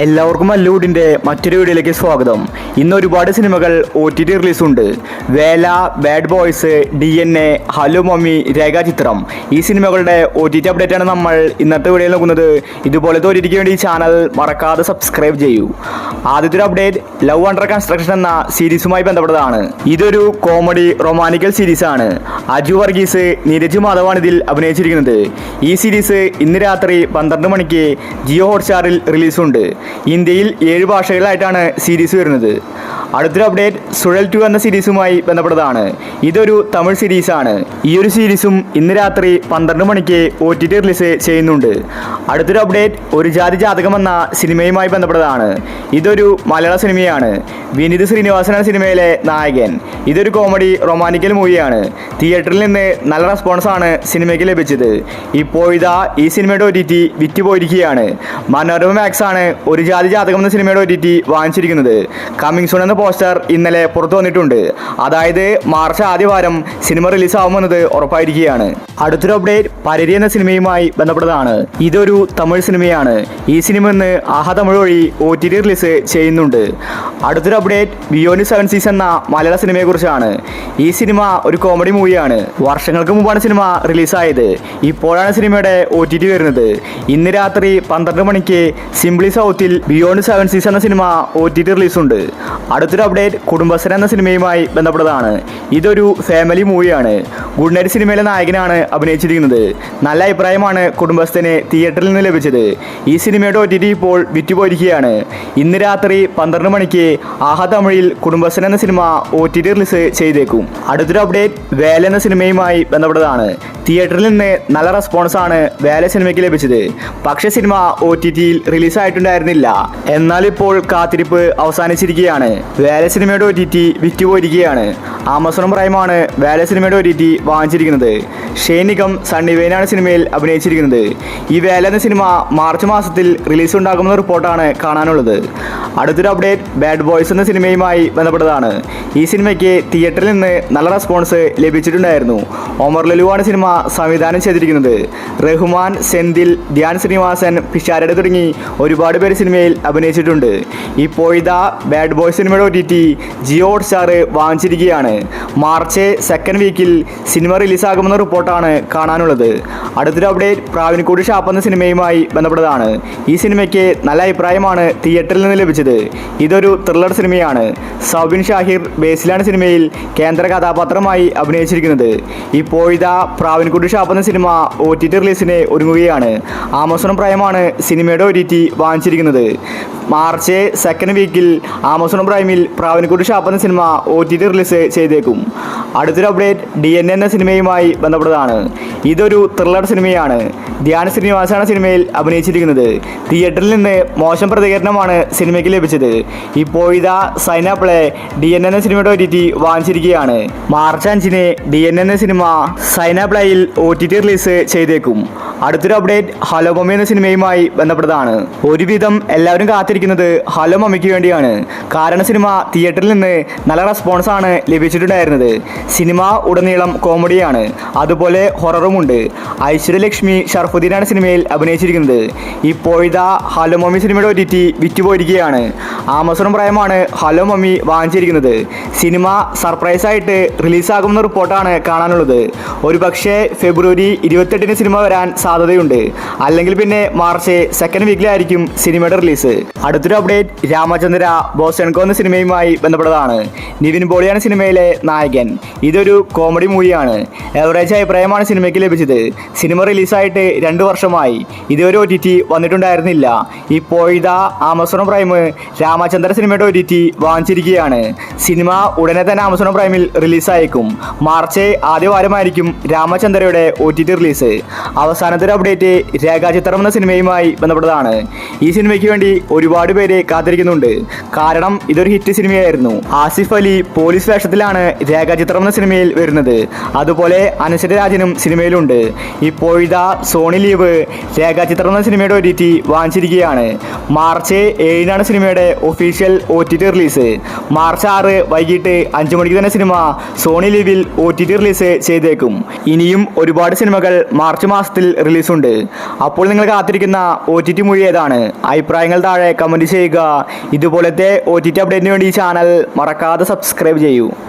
എല്ലാവർക്കും മല്ലൂടിൻ്റെ മറ്റൊരു വീഡിയോയിലേക്ക് സ്വാഗതം. ഇന്ന് ഒരുപാട് സിനിമകൾ OTT റിലീസുണ്ട്. വേല, bad boys, DNA, hello mummy, രേഖാചിത്രം ഈ സിനിമകളുടെ OTT അപ്ഡേറ്റ് ആണ് നമ്മൾ ഇന്നത്തെ വീഡിയോയിൽ നോക്കുന്നത്. ഇതുപോലത്തെ OTTക്ക് വേണ്ടി ഈ ചാനൽ മറക്കാതെ സബ്സ്ക്രൈബ് ചെയ്യൂ. ആദ്യത്തെ ഒരു അപ്ഡേറ്റ് ലവ് അണ്ടർ കൺസ്ട്രക്ഷൻ എന്ന സീരീസുമായി ബന്ധപ്പെട്ടതാണ്. ഇതൊരു കോമഡി റൊമാനിക്കൽ സീരീസാണ്. അജു വർഗീസ്, നീരജ് മാധവാണ് ഇതിൽ അഭിനയിച്ചിരിക്കുന്നത്. ഈ സീരീസ് ഇന്ന് രാത്രി 12 മണിക്ക് ജിയോ ഹോട്ട്സ്റ്റാറിൽ റിലീസുണ്ട്. ഇന്ത്യയിൽ 7 ഭാഷകളിലായിട്ടാണ് സീരീസ് വരുന്നത്. അടുത്തൊരു അപ്ഡേറ്റ് സുഴൽ 2 എന്ന സീരീസുമായി ബന്ധപ്പെട്ടതാണ്. ഇതൊരു തമിഴ് സീരീസാണ്. ഈ ഒരു സീരീസും ഇന്ന് രാത്രി 12 മണിക്ക് OTT റിലീസ് ചെയ്യുന്നുണ്ട്. അടുത്തൊരു അപ്ഡേറ്റ് ഒരു ജാതി ജാതകം എന്ന സിനിമയുമായി ബന്ധപ്പെട്ടതാണ്. ഇതൊരു മലയാള സിനിമയാണ്. വിനീത് ശ്രീനിവാസനാണ് സിനിമയിലെ നായകൻ. ഇതൊരു കോമഡി റൊമാനിക്കൽ മൂവിയാണ്. തിയേറ്ററിൽ നിന്ന് നല്ല റെസ്പോൺസാണ് സിനിമയ്ക്ക് ലഭിച്ചത്. ഇപ്പോഴിതാ ഈ സിനിമയുടെ OTT വിറ്റുപോയിരിക്കുകയാണ്. മനോരമ മാക്സ് ആണ് ഒരു ജാതി ജാതകം എന്ന സിനിമയുടെ OTT വാങ്ങിച്ചിരിക്കുന്നത്. കമ്മിങ് സൂൺ എന്ന പോസ്റ്റർ ഇന്നലെ പുറത്തു വന്നിട്ടുണ്ട്. അതായത് മാർച്ച് ആദ്യ വാരം സിനിമ റിലീസാവുമെന്നത് ഉറപ്പായിരിക്കുകയാണ്. അടുത്തൊരു അപ്ഡേറ്റ് പരരി എന്ന സിനിമയുമായി ബന്ധപ്പെട്ടതാണ്. ഇതൊരു തമിഴ് സിനിമയാണ്. ഈ സിനിമ ഇന്ന് ആഹാ തമിഴ് വഴി OTT റിലീസ് ചെയ്യുന്നുണ്ട്. അടുത്തൊരു അപ്ഡേറ്റ് ബിയോണ്ട് 7 സീസ് എന്ന മലയാള സിനിമയെക്കുറിച്ചാണ്. ഈ സിനിമ ഒരു കോമഡി മൂവിയാണ്. വർഷങ്ങൾക്ക് മുമ്പാണ് സിനിമ റിലീസായത്. ഇപ്പോഴാണ് സിനിമയുടെ OTT വരുന്നത്. ഇന്ന് രാത്രി 12 മണിക്ക് സിംപ്ലി സൗത്തിൽ ബിയോണ്ട് 7 സീസ് എന്ന സിനിമ OTT റിലീസുണ്ട്. അടുത്തൊരു അപ്ഡേറ്റ് കുടുംബസ്ഥൻ എന്ന സിനിമയുമായി ബന്ധപ്പെട്ടതാണ്. ഇതൊരു ഫാമിലി മൂവിയാണ്. ഗുഡ് നൈറ്റ് സിനിമയിലെ നായകനാണ് അഭിനയിച്ചിരിക്കുന്നത്. നല്ല അഭിപ്രായമാണ് കുടുംബസ്ഥന് തിയേറ്ററിൽ നിന്ന് ലഭിച്ചത്. ഈ സിനിമയുടെ OTT ഇപ്പോൾ വിറ്റുപോയിരിക്കുകയാണ്. ഇന്ന് രാത്രി 12 മണിക്ക് ആഹാ തമിഴിൽ കുടുംബസ്ഥൻ എന്ന സിനിമ OTT റിലീസ് ചെയ്തേക്കും. അടുത്തൊരു അപ്ഡേറ്റ് വേല എന്ന സിനിമയുമായി ബന്ധപ്പെട്ടതാണ്. തിയേറ്ററിൽ നിന്ന് നല്ല റെസ്പോൺസാണ് വേല സിനിമയ്ക്ക് ലഭിച്ചത്. പക്ഷേ സിനിമ OTTയിൽ റിലീസായിട്ടുണ്ടായിരുന്നില്ല. എന്നാൽ ഇപ്പോൾ കാത്തിരിപ്പ് അവസാനിച്ചിരിക്കുകയാണ്. വേല സിനിമയുടെ OTT വിറ്റുപോയിരിക്കുകയാണ്. ആമസോൺ പ്രൈമാണ് വേല സിനിമയുടെ OTT വാങ്ങിച്ചിരിക്കുന്നത്. ഷെയ്ൻ നിഗം, സണ്ണി വെയിനാണ് സിനിമയിൽ അഭിനയിച്ചിരിക്കുന്നത്. ഈ വേല എന്ന സിനിമ മാർച്ച് മാസത്തിൽ റിലീസ് ഉണ്ടാകുമെന്ന റിപ്പോർട്ടാണ് കാണാനുള്ളത്. അടുത്തൊരു അപ്ഡേറ്റ് ബാഡ് ബോയ്സ് എന്ന സിനിമയുമായി ബന്ധപ്പെട്ടതാണ്. ഈ സിനിമയ്ക്ക് തിയേറ്ററിൽ നിന്ന് നല്ല റെസ്പോൺസ് ലഭിച്ചിട്ടുണ്ടായിരുന്നു. ഒമർ ലലുവാണ് സിനിമ സംവിധാനം ചെയ്തിരിക്കുന്നത്. റഹ്മാൻ, സെന്തിൽ, ധ്യാൻ ശ്രീനിവാസൻ, പിഷാരടെ തുടങ്ങി ഒരുപാട് പേര് സിനിമയിൽ അഭിനയിച്ചിട്ടുണ്ട്. ഇപ്പോഴിതാ ബാഡ് ബോയ്സ് സിനിമയുടെ OTT ജിയോ ഹോട്ട്സ്റ്റാർ വാങ്ങിച്ചിരിക്കുകയാണ്. മാർച്ച് 2nd വീക്കിൽ സിനിമ റിലീസാകുമെന്ന റിപ്പോർട്ടാണ് കാണാനുള്ളത്. അടുത്തൊരു അപ്ഡേറ്റ് പ്രാവിൻകൂട് ഷാപ്പ് എന്ന സിനിമയുമായി ബന്ധപ്പെട്ടതാണ്. ഈ സിനിമയ്ക്ക് നല്ല അഭിപ്രായമാണ് തിയേറ്ററിൽ നിന്ന് ലഭിച്ചത്. ഇതൊരു ത്രില്ലർ സിനിമയാണ്. സൗബിൻ ഷാഹിർ ബേസിലാണ് സിനിമയിൽ കേന്ദ്ര കഥാപാത്രമായി അഭിനയിച്ചിരിക്കുന്നത്. ഇപ്പോഴിതാ പ്രാവിൻകൂട് ഷാപ്പ് എന്ന സിനിമ OTT റിലീസിന് ഒരുങ്ങുകയാണ്. ആമസോൺ പ്രൈമാണ് സിനിമയുടെ OTT വാങ്ങിച്ചിരിക്കുന്നത്. മാർച്ച് 2nd വീക്കിൽ ആമസോൺ പ്രൈമിൽ പ്രാവിൻകൂട് ഷാപ്പ് എന്ന സിനിമ OTT റിലീസ് ചെയ്തേക്കും. അടുത്തൊരു അപ്ഡേറ്റ് DNA എന്ന സിനിമയുമായി ബന്ധപ്പെട്ടതാണ്. ഇതൊരു ത്രില്ലർ സിനിമയാണ്. ധ്യാൻ ശ്രീനിവാസാണ് സിനിമയിൽ അഭിനയിച്ചിരിക്കുന്നത്. തിയേറ്ററിൽ നിന്ന് മോശം പ്രതികരണമാണ് സിനിമയ്ക്ക് ലഭിച്ചത്. ഇപ്പോഴിതാ സൈന പ്ലേ DNA എന്ന സിനിമയുടെ OTT വാങ്ങിച്ചിരിക്കുകയാണ്. മാർച്ച് 5-ന് DNA എന്ന സിനിമ സൈന പ്ലേയിൽ OTT റിലീസ് ചെയ്തേക്കും. അടുത്തൊരു അപ്ഡേറ്റ് ഹലോ മമ്മി എന്ന സിനിമയുമായി ബന്ധപ്പെട്ടതാണ്. ഒരുവിധം എല്ലാവരും കാത്തിരിക്കുന്നത് ഹലോ മമ്മിക്ക് വേണ്ടിയാണ്. കാരണം സിനിമ തിയേറ്ററിൽ നിന്ന് നല്ല റെസ്പോൺസാണ് ലഭിച്ചിട്ടുണ്ടായിരുന്നത്. സിനിമ ഉടനീളം കോമഡിയാണ്, അതുപോലെ ഹൊററുമുണ്ട്. ഐശ്വര്യലക്ഷ്മി ഷർഫുദ്ദീനാണ് സിനിമയിൽ അഭിനയിച്ചിരിക്കുന്നത്. ഇപ്പോഴിതാ ഹലോ മമ്മി സിനിമയുടെ OTT വിറ്റുപോയിരിക്കുകയാണ്. ആമസോൺ പ്രൈമാണ് ഹലോ മമ്മി വാങ്ങിച്ചിരിക്കുന്നത്. സിനിമ സർപ്രൈസായിട്ട് റിലീസാകുമെന്ന റിപ്പോർട്ടാണ് കാണാനുള്ളത്. ഒരു പക്ഷേ ഫെബ്രുവരി 28-ന് സിനിമ വരാൻ സാധ്യതയുണ്ട്. അല്ലെങ്കിൽ പിന്നെ മാർച്ച് 2nd വീക്കിലായിരിക്കും സിനിമയുടെ റിലീസ്. അടുത്തൊരു അപ്ഡേറ്റ് രാമചന്ദ്ര ബോസൻകോ എന്ന സിനിമയുമായി ബന്ധപ്പെട്ടതാണ്. നിവിൻ പോളിയാണ് സിനിമയിലെ നായകൻ. ഇതൊരു കോമഡി മൂവിയാണ്. എവറേജ് അഭിപ്രായമാണ് സിനിമയ്ക്ക് ലഭിച്ചത്. സിനിമ റിലീസായിട്ട് 2 വർഷമായി. ഇതുവരെ OTT വന്നിട്ടുണ്ടായിരുന്നില്ല. ഇപ്പോഴിതാ ആമസോൺ പ്രൈം രാമചന്ദ്ര സിനിമയുടെ OTT വാങ്ങിച്ചിരിക്കുകയാണ്. സിനിമ ഉടനെ തന്നെ ആമസോൺ പ്രൈമിൽ റിലീസായേക്കും. മാർച്ച് ആദ്യ വാരമായിരിക്കും രാമചന്ദ്രയുടെ OTT റിലീസ്. അവസാനത്തെ ഒരു അപ്ഡേറ്റ് രേഖാചിത്രം എന്ന സിനിമയുമായി ബന്ധപ്പെട്ടതാണ്. ഈ സിനിമയ്ക്ക് വേണ്ടി ഒരുപാട് പേര് കാത്തിരിക്കുന്നുണ്ട്. കാരണം ഇതൊരു ഹിറ്റ് സിനിമയായിരുന്നു. ആസിഫ് അലി പോലീസ് വേഷത്തിലാണ് രേഖാചിത്രം എന്ന സിനിമയിൽ വരുന്നത്. അതുപോലെ അനശ്വര രാജനും സിനിമയിലുണ്ട്. ഇപ്പോഴിതാ സോണി ലീവ് രേഖാചിത്രം എന്ന സിനിമയുടെ OTT വാങ്ങിച്ചിരിക്കുകയാണ്. മാർച്ച് 7-നാണ് സിനിമയുടെ ഒഫീഷ്യൽ OTT റിലീസ്. മാർച്ച് 6 വൈകിട്ട് 5 മണിക്ക് തന്നെ സിനിമ സോണി ലീവിൽ OTT റിലീസ് ചെയ്തേക്കും. ഇനിയും ഒരുപാട് സിനിമകൾ മാർച്ച് മാസത്തിൽ റിലീസുണ്ട്. അപ്പോൾ നിങ്ങൾ കാത്തിരിക്കുന്ന OTT മൂവി ഏതാണ്? അഭിപ്രായങ്ങൾ താഴെ കമൻറ്റ് ചെയ്യുക. ഇതുപോലത്തെ OTT അപ്ഡേറ്റിന് വേണ്ടി ഈ ചാനൽ മറക്കാതെ സബ്സ്ക്രൈബ് ചെയ്യൂ.